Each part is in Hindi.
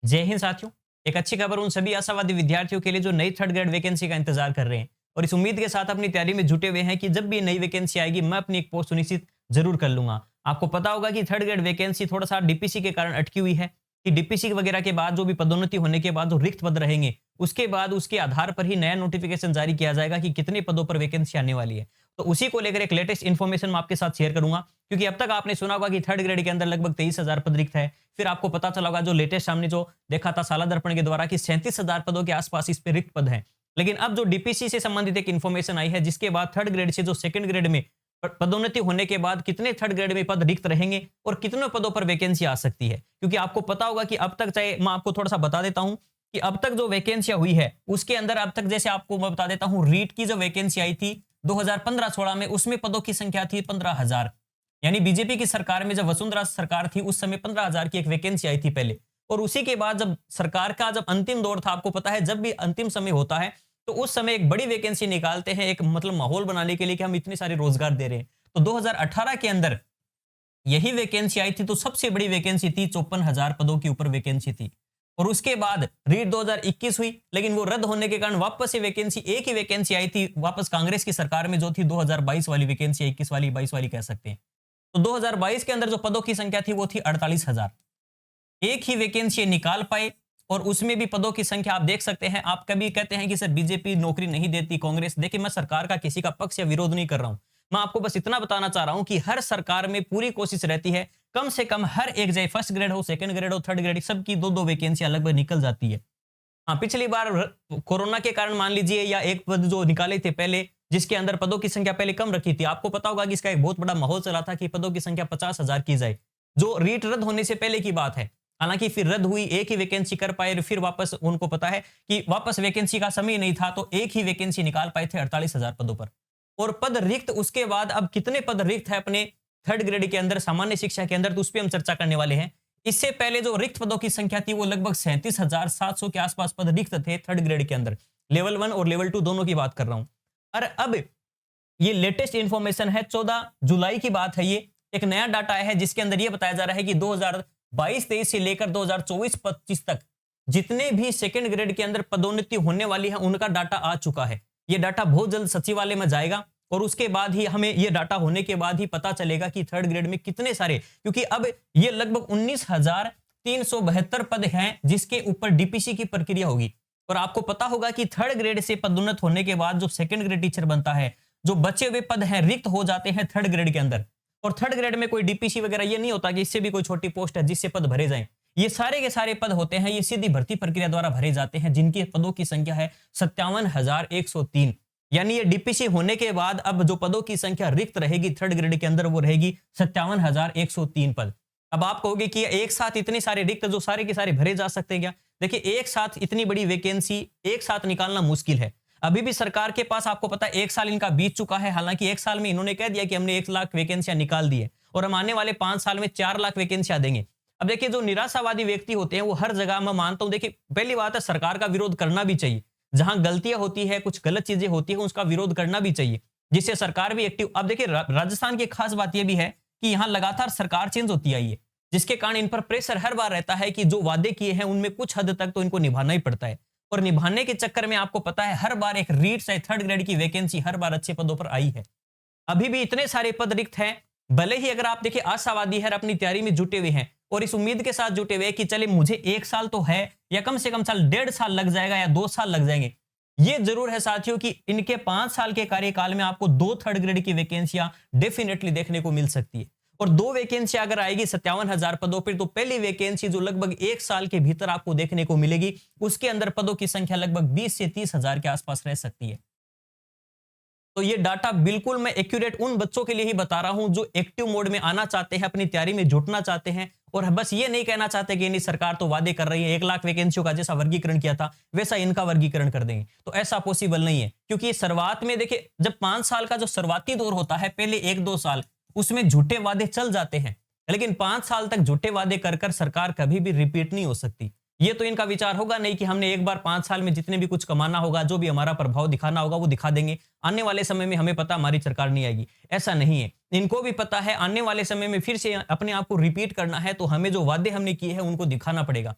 जय हिंद साथियों। एक अच्छी खबर उन सभी आशावादी विद्यार्थियों के लिए जो नई थर्ड ग्रेड वैकेंसी का इंतजार कर रहे हैं और इस उम्मीद के साथ अपनी तैयारी में जुटे हुए हैं कि जब भी नई वैकेंसी आएगी मैं अपनी एक पोस्ट सुनिश्चित जरूर कर लूंगा। आपको पता होगा कि थर्ड ग्रेड वैकेंसी थोड़ा सा डीपीसी के कारण अटकी हुई है कि डीपीसी वगैरह के बाद जो भी पदोन्नति होने के बाद जो रिक्त पद रहेंगे उसके बाद उसके आधार पर ही नया नोटिफिकेशन जारी किया जाएगा कि कितने पदों पर वैकेंसी आने वाली है। तो उसी को लेकर एक लेटेस्ट इन्फॉर्मेशन मैं आपके साथ शेयर करूंगा, क्योंकि अब तक आपने सुना होगा कि थर्ड ग्रेड के अंदर लगभग 23,000 पद रिक्त है। फिर आपको पता चला होगा जो लेटेस्ट हमने जो देखा था साला दर्पण के द्वारा कि 37,000 पदों के आसपास इस पे रिक्त पद हैं। लेकिन अब जो डीपीसी से संबंधित एक इन्फॉर्मेशन आई है जिसके बाद थर्ड ग्रेड से जो सेकंड ग्रेड में पदोन्नति होने के बाद कितने थर्ड ग्रेड में पद रिक्त रहेंगे और कितने पदों पर वैकेंसी आ सकती है। क्योंकि आपको पता होगा कि अब तक, चाहे मैं आपको थोड़ा सा बता देता हूं कि अब तक जो वैकेंसियां हुई है उसके अंदर अब तक, जैसे आपको मैं बता देता हूं, रीट की जो वैकेंसी आई थी 2015-16 में उसमें पदों की संख्या थी 15,000। यानी बीजेपी की सरकार में जब वसुंधरा सरकार थी उस समय 15,000 की एक वैकेंसी आई थी पहले। और उसी के बाद जब सरकार का जब अंतिम दौर था, आपको पता है जब भी अंतिम समय होता है तो उस समय एक बड़ी वैकेंसी निकालते हैं, एक मतलब माहौल बनाने के लिए कि हम इतने सारे रोजगार दे रहे हैं। तो 2018 के अंदर यही वैकेंसी आई थी, तो सबसे बड़ी वैकेंसी थी, 54,000 पदों के ऊपर वैकेंसी थी। और उसके बाद रीट 2021 हुई, लेकिन वो रद्द होने के कारण वापस से वैकेंसी, एक ही वैकेंसी आई थी वापस कांग्रेस की सरकार में, जो थी 2022 वाली वैकेंसी, 21 वाली, 22 वाली कह सकते हैं। तो 2022 के अंदर जो पदों की संख्या थी वो थी 48,000। एक ही वैकेंसी निकाल पाए और उसमें भी पदों की संख्या आप देख सकते हैं। आप कभी कहते हैं कि सर बीजेपी नौकरी नहीं देती, कांग्रेस, देखिए मैं सरकार का किसी का पक्ष या विरोध नहीं कर रहा हूं। मैं आपको बस इतना बताना चाह रहा हूं कि हर सरकार में पूरी कोशिश रहती है कम से कम हर एक, चाहे फर्स्ट ग्रेड हो, सेकंड ग्रेड हो, थर्ड ग्रेड, सबकी दो दो वैकेंसियां लगभग निकल जाती है। हाँ, पिछली बार कोरोना के कारण मान लीजिए, या एक पद जो निकाले थे पहले जिसके अंदर पदों की संख्या पहले कम रखी थी, आपको पता होगा कि इसका एक बहुत बड़ा माहौल चला था कि पदों की संख्या 50,000 की जाए, जो रीट रद्द होने से पहले की बात है। हालांकि फिर रद्द हुई, एक ही वैकेंसी कर पाए, फिर वापस उनको पता है कि वापस वैकेंसी का समय नहीं था, तो एक ही वैकेंसी निकाल पाए थे 48,000 पदों पर। और पद रिक्त, उसके बाद अब कितने पद रिक्त है अपने थर्ड ग्रेड के अंदर, सामान्य शिक्षा के अंदर, तो उस पर हम चर्चा करने वाले हैं। इससे पहले जो रिक्त पदों की संख्या थी वो लगभग 37,700 के आसपास पद रिक्त थे थर्ड ग्रेड के अंदर। लेवल 1 और लेवल 2 दोनों की बात कर रहा हूं। और अब ये लेटेस्ट इंफॉर्मेशन है, 14 जुलाई की बात है, ये एक नया डाटा आया है जिसके अंदर ये बताया जा रहा है कि 2022-23 से लेकर 2024-25 तक जितने भी सेकंड ग्रेड के अंदर पदोन्नति होने वाली है उनका डाटा आ चुका है। ये डाटा बहुत जल्द सचिवालय में जाएगा और उसके बाद ही हमें ये डाटा होने के बाद ही पता चलेगा कि थर्ड ग्रेड में कितने सारे, क्योंकि अब ये लगभग 19,372 पद हैं जिसके ऊपर डीपीसी की प्रक्रिया होगी। और आपको पता होगा कि थर्ड ग्रेड से पदोन्नत होने के बाद जो सेकंड ग्रेड टीचर बनता है, जो बचे हुए पद हैं रिक्त हो जाते हैं थर्ड ग्रेड के अंदर। और थर्ड ग्रेड में कोई डीपीसी वगैरह ये नहीं होता कि इससे भी कोई छोटी पोस्ट है जिससे पद भरे जाएं। ये सारे के सारे पद होते हैं, ये सीधी भर्ती प्रक्रिया द्वारा भरे जाते हैं, जिनके पदों की संख्या है 57,103। यानी ये डीपीसी होने के बाद अब जो पदों की संख्या रिक्त रहेगी थर्ड ग्रेड के अंदर वो रहेगी 57,103 पद। अब आप कहोगे कि एक साथ इतने सारे रिक्त जो सारे के सारे भरे जा सकते हैं क्या? देखिए, एक साथ इतनी बड़ी वैकेंसी एक साथ निकालना मुश्किल है। अभी भी सरकार के पास, आपको पता है, एक साल इनका बीत चुका है। हालांकि एक साल में इन्होंने कह दिया कि हमने 1 लाख वैकेंसियां निकाल दी है और हम आने वाले 5 साल में 4 लाख वैकेंसियां देंगे। अब देखिए, जो निराशावादी व्यक्ति होते हैं वो हर जगह, मैं मानता हूं, देखिए पहली बात है सरकार का विरोध करना भी चाहिए। जहां गलतियां होती है, कुछ गलत चीजें होती है, उसका विरोध करना भी चाहिए, जिससे सरकार भी एक्टिव। अब देखिए, राजस्थान की खास बात यह भी है कि यहां लगातार सरकार चेंज होती आई है, जिसके कारण इन पर प्रेशर हर बार रहता है कि जो वादे किए हैं उनमें कुछ हद तक तो इनको निभाना ही पड़ता है। और निभाने के चक्कर में आपको पता है हर बार एक रीट से थर्ड ग्रेड की वैकेंसी हर बार अच्छे पदों पर आई है। अभी भी इतने सारे पद रिक्त हैं, भले ही अगर आप देखिए आशावादी है, अपनी तैयारी में जुटे हुए हैं और इस उम्मीद के साथ जुटे हुए कि चले मुझे 1 साल तो है, या कम से कम साल, 1.5 साल लग जाएगा या 2 साल लग जाएंगे। ये जरूर है साथियों कि इनके 5 साल के कार्यकाल में आपको 2 थर्ड ग्रेड की वैकेंसियां डेफिनेटली देखने को मिल सकती है। और 2 वैकेंसी अगर आएगी 57,000 पदों पर, तो पहली वैकेंसी जो लगभग 1 साल के भीतर आपको देखने को मिलेगी, उसके अंदर पदों की संख्या लगभग 20 से 30,000 के आसपास रह सकती है। तो ये डाटा बिल्कुल मैं एक्यूरेट उन बच्चों के लिए ही बता रहा हूं जो एक्टिव मोड में आना चाहते हैं, अपनी तैयारी में जुटना चाहते हैं और बस ये नहीं कहना चाहते कि नहीं सरकार तो वादे कर रही है, 1 लाख वैकेंसियों का जैसा वर्गीकरण किया था वैसा इनका वर्गीकरण कर देंगे। तो ऐसा पॉसिबल नहीं है, क्योंकि ये शुरुआत में देखिए, जब 5 साल का जो शुरुआती दौर होता है, पहले 1-2 साल उसमें झूठे वादे चल जाते हैं, लेकिन 5 साल तक झूठे वादे कर कर सरकार कभी भी रिपीट नहीं हो सकती। ये तो इनका विचार होगा नहीं कि हमने एक बार 5 साल में जितने भी कुछ कमाना होगा, जो भी हमारा प्रभाव दिखाना होगा वो दिखा देंगे, आने वाले समय में हमें पता हमारी सरकार नहीं आएगी। ऐसा नहीं है, इनको भी पता है आने वाले समय में फिर से अपने आप को रिपीट करना है, तो हमें जो वादे हमने किए हैं उनको दिखाना पड़ेगा।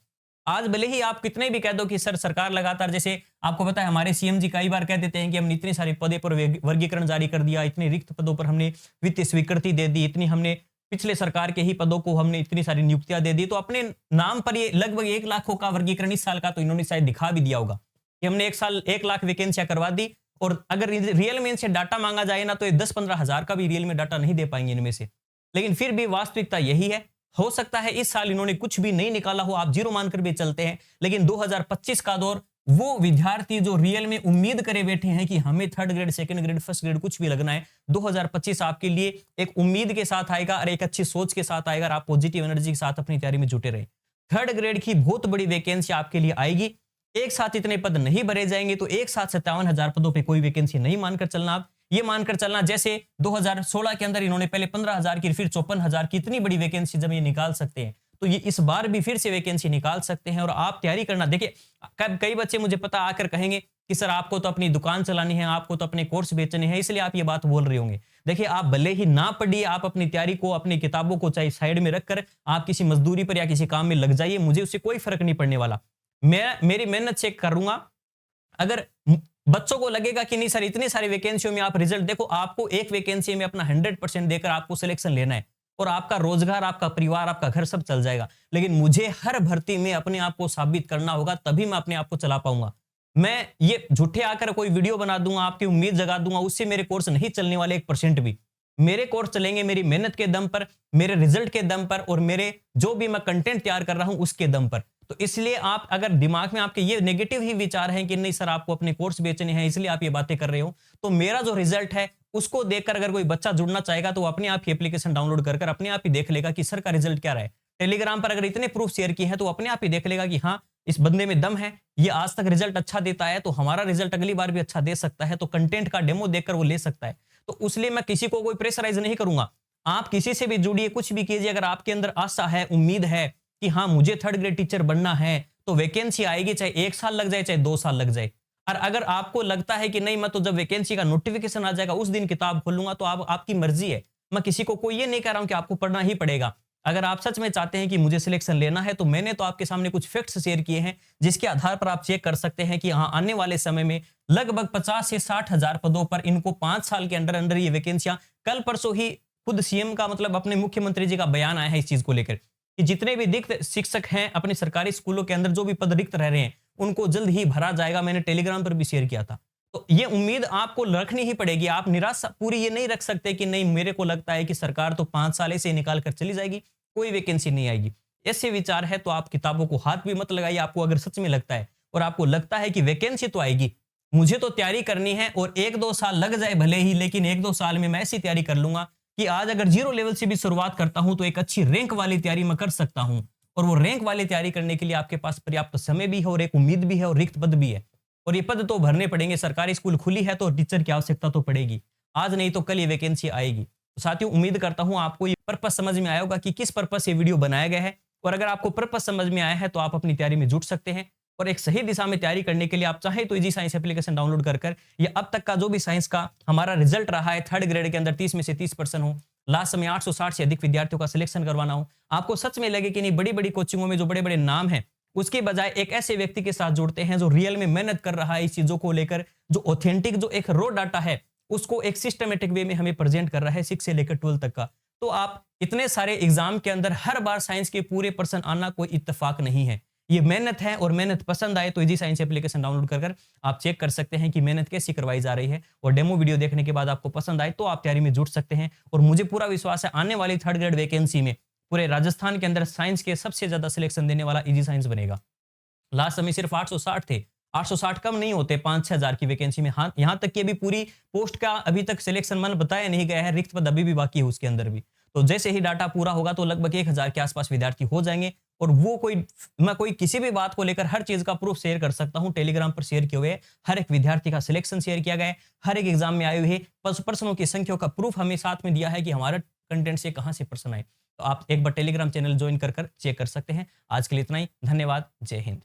आज भले ही आप कितने भी कह दो कि सर सरकार लगातार, जैसे आपको पता है हमारे सीएम जी कई बार कह देते हैं कि हमने इतने सारे पदों पर वर्गीकरण जारी कर दिया, इतने रिक्त पदों पर हमने वित्तीय स्वीकृति दे दी, इतनी हमने पिछले सरकार के ही पदों को हमने इतनी सारी नियुक्तियां दे दी। तो अपने नाम पर ये लगभग 1 लाखों का वर्गीकरण इस साल का तो इन्होंने शायद दिखा भी दिया होगा कि हमने एक साल 1 लाख वैकेंसियां करवा दी। और अगर रियल में इनसे डाटा मांगा जाए ना तो ये 10-15 हजार का भी रियल में डाटा नहीं दे पाएंगे इनमें से। लेकिन फिर भी वास्तविकता यही है। हो सकता है इस साल इन्होंने कुछ भी नहीं निकाला हो, आप जीरो मानकर भी चलते हैं, लेकिन 2025 का दौर, वो विद्यार्थी जो रियल में उम्मीद करे बैठे हैं कि हमें 3rd grade, 2nd grade, 1st grade कुछ भी लगना है, 2025 आपके लिए एक उम्मीद के साथ आएगा और एक अच्छी सोच के साथ आएगा। आप पॉजिटिव एनर्जी के साथ अपनी तैयारी में जुटे रहे। 3rd ग्रेड की बहुत बड़ी वैकेंसी आपके लिए आएगी। एक साथ इतने पद नहीं भरे जाएंगे, तो एक साथ 57,000 पदों पे कोई वैकेंसी नहीं मानकर चलना। आप ये मानकर चलना जैसे 2016 के अंदर इन्होंने पहले 15,000 की, फिर 54,000 की, इतनी बड़ी वैकेंसी जब ये निकाल सकते हैं, तो ये इस बार भी फिर से वैकेंसी निकाल सकते हैं। और आप तैयारी करना। देखिए, कई बच्चे मुझे पता आकर कहेंगे कि सर आपको तो अपनी दुकान चलानी है, आपको तो अपने कोर्स बेचने हैं, इसलिए आप ये बात बोल रहे होंगे। देखिए, आप भले ही ना पढ़िए, आप अपनी तैयारी को, अपनी किताबों को चाहे साइड में रखकर आप किसी मजदूरी पर या किसी काम में लग जाइए, मुझे उससे कोई फर्क नहीं पड़ने वाला। मैं मेरी मेहनत चेक करूंगा। अगर बच्चों को लगेगा कि नहीं सर इतनी सारी वैकेंसियों में आप रिजल्ट देखो, आपको एक वैकेंसी में अपना 100% देकर आपको सिलेक्शन लेना है और आपका रोजगार, आपका परिवार, आपका घर सब चल जाएगा। लेकिन मुझे हर भर्ती में अपने आप को साबित करना होगा, तभी मैं अपने आप को चला पाऊंगा। मैं ये झूठे आकर कोई वीडियो बना दूंगा, आपकी उम्मीद जगा दूंगा, उससे मेरे कोर्स नहीं चलने वाले 1% भी। मेरे कोर्स चलेंगे मेरी मेहनत के दम पर, मेरे रिजल्ट के दम पर और मेरे जो भी मैं कंटेंट तैयार कर रहा हूं उसके दम पर। तो इसलिए आप अगर दिमाग में आपके ये नेगेटिव ही विचार हैं कि नहीं सर आपको अपने कोर्स बेचने हैं इसलिए आप ये बातें कर रहे हो, तो मेरा जो रिजल्ट है उसको देखकर अगर कोई बच्चा जुड़ना चाहेगा तो अपने आप ही एप्लीकेशन डाउनलोड कर अपने आप ही देख लेगा कि सर का रिजल्ट क्या रहा है। टेलीग्राम पर अगर इतने प्रूफ शेयर किए हैं तो अपने आप ही देख लेगा कि हाँ इस बंदे में दम है, ये आज तक रिजल्ट अच्छा देता है, तो हमारा रिजल्ट अगली बार भी अच्छा दे सकता है। तो कंटेंट का डेमो देखकर वो ले सकता है। तो उसलिए मैं किसी को कोई प्रेशराइज नहीं करूंगा। आप किसी से भी जुड़िए, कुछ भी कीजिए, अगर आपके अंदर आशा है, उम्मीद है कि हाँ मुझे 3rd ग्रेड टीचर बनना है, तो वैकेंसी आएगी, चाहे 1 साल लग जाए चाहे 2 साल लग जाए। और अगर आपको लगता है कि नहीं मैं तो जब वैकेंसी का नोटिफिकेशन आ जाएगा उस दिन किताब खोलूंगा, तो आपकी मर्जी है। मैं किसी को कोई ये नहीं कह रहा हूं कि आपको पढ़ना ही पड़ेगा। अगर आप सच में चाहते हैं कि मुझे सिलेक्शन लेना है, तो मैंने तो आपके सामने कुछ फैक्ट्स शेयर किए हैं जिसके आधार पर आप चेक कर सकते हैं कि हाँ आने वाले समय में लगभग 50 से 60 हजार पदों पर इनको 5 साल के अंदर अंदर ये वैकेंसियां, कल परसों ही खुद सीएम का मतलब अपने मुख्यमंत्री जी का बयान आया है इस चीज को लेकर कि जितने भी रिक्त शिक्षक हैं अपने सरकारी स्कूलों के अंदर जो भी पद रिक्त रह रहे हैं उनको जल्द ही भरा जाएगा। मैंने टेलीग्राम पर भी शेयर किया था। तो ये उम्मीद आपको रखनी ही पड़ेगी। आप निराशा पूरी ये नहीं रख सकते कि नहीं मेरे को लगता है कि सरकार तो 5 साल से निकाल कर चली जाएगी, कोई वैकेंसी नहीं आएगी। ऐसे विचार है तो आप किताबों को हाथ भी मत लगाइए। आपको अगर सच में लगता है और आपको लगता है कि वैकेंसी तो आएगी, मुझे तो तैयारी करनी है और 1-2 साल लग जाए भले ही, लेकिन 1-2 साल में मैं ऐसी तैयारी कर लूंगा कि आज अगर 0 लेवल से भी शुरुआत करता हूं तो एक अच्छी रैंक वाली तैयारी मैं कर सकता हूं। और वो रैंक वाली तैयारी करने के लिए आपके पास पर्याप्त समय भी है और एक उम्मीद भी है और रिक्त पद भी है। और ये पद तो भरने पड़ेंगे। सरकारी स्कूल खुली है तो टीचर की आवश्यकता तो पड़ेगी, आज नहीं तो कल ये वैकेंसी आएगी। तो साथियों उम्मीद करता हूं आपको ये पर्पस समझ में आया होगा कि किस पर्पस से वीडियो बनाया गया है। और अगर आपको पर्पस समझ में आया है तो आप अपनी तैयारी में जुट सकते हैं। और एक सही दिशा में तैयारी करने के लिए आप चाहे तो इजी साइंस एप्लीकेशन डाउनलोड कर या अब तक का जो भी साइंस का हमारा रिजल्ट रहा है 3rd ग्रेड के अंदर 30 में से 30% हो, लास्ट समय 860 से अधिक विद्यार्थियों का सिलेक्शन करवाना हो, आपको सच में लगे कि नहीं बड़ी बड़ी कोचिंगों में जो बड़े बड़े नाम हैं उसके बजाय एक ऐसे व्यक्ति के साथ जुड़ते हैं जो रियल में मेहनत कर रहा है इस चीजों को लेकर, जो ऑथेंटिक, जो एक रॉ डाटा है उसको एक सिस्टमेटिक वे में हमें प्रेजेंट कर रहा है 6 से लेकर 12 तक का। तो आप इतने सारे एग्जाम के अंदर हर बार साइंस के पूरे पर्सन आना कोई इत्तेफाक नहीं है। ये मेहनत है और मेहनत पसंद आए तो इजी साइंस एप्लीकेशन डाउनलोड कर आप चेक कर सकते हैं कि मेहनत कैसी करवाई जा रही है। और डेमो वीडियो देखने के बाद आपको पसंद आए तो आप तैयारी में जुट सकते हैं। और मुझे पूरा विश्वास है आने वाली 3rd ग्रेड वैकेंसी में पूरे राजस्थान के अंदर साइंस के सबसे ज्यादा सिलेक्शन देने वाला इजी साइंस बनेगा। लास्ट समय सिर्फ 860 थे, 860 कम नहीं होते 5-6 हजार की वैकेंसी में। हाँ, यहां तक कि अभी पूरी पोस्ट का अभी तक सिलेक्शन मन बताया नहीं गया है, रिक्त पद अभी भी बाकी है उसके अंदर भी। तो जैसे ही डाटा पूरा होगा तो लगभग 1000 के आसपास विद्यार्थी हो जाएंगे। और वो मैं कोई किसी भी बात को लेकर हर चीज का प्रूफ शेयर कर सकता हूं। टेलीग्राम पर शेयर किए हुए हर एक विद्यार्थी का सिलेक्शन शेयर किया गया है, हर एक एग्जाम में आए हुए पर्सनों की संख्या का प्रूफ हमें साथ में दिया है कि हमारा कंटेंट से कहां से पर्सन आए। तो आप एक बार टेलीग्राम चैनल ज्वाइन कर चेक कर सकते हैं। आज के लिए इतना ही, धन्यवाद, जय हिंद।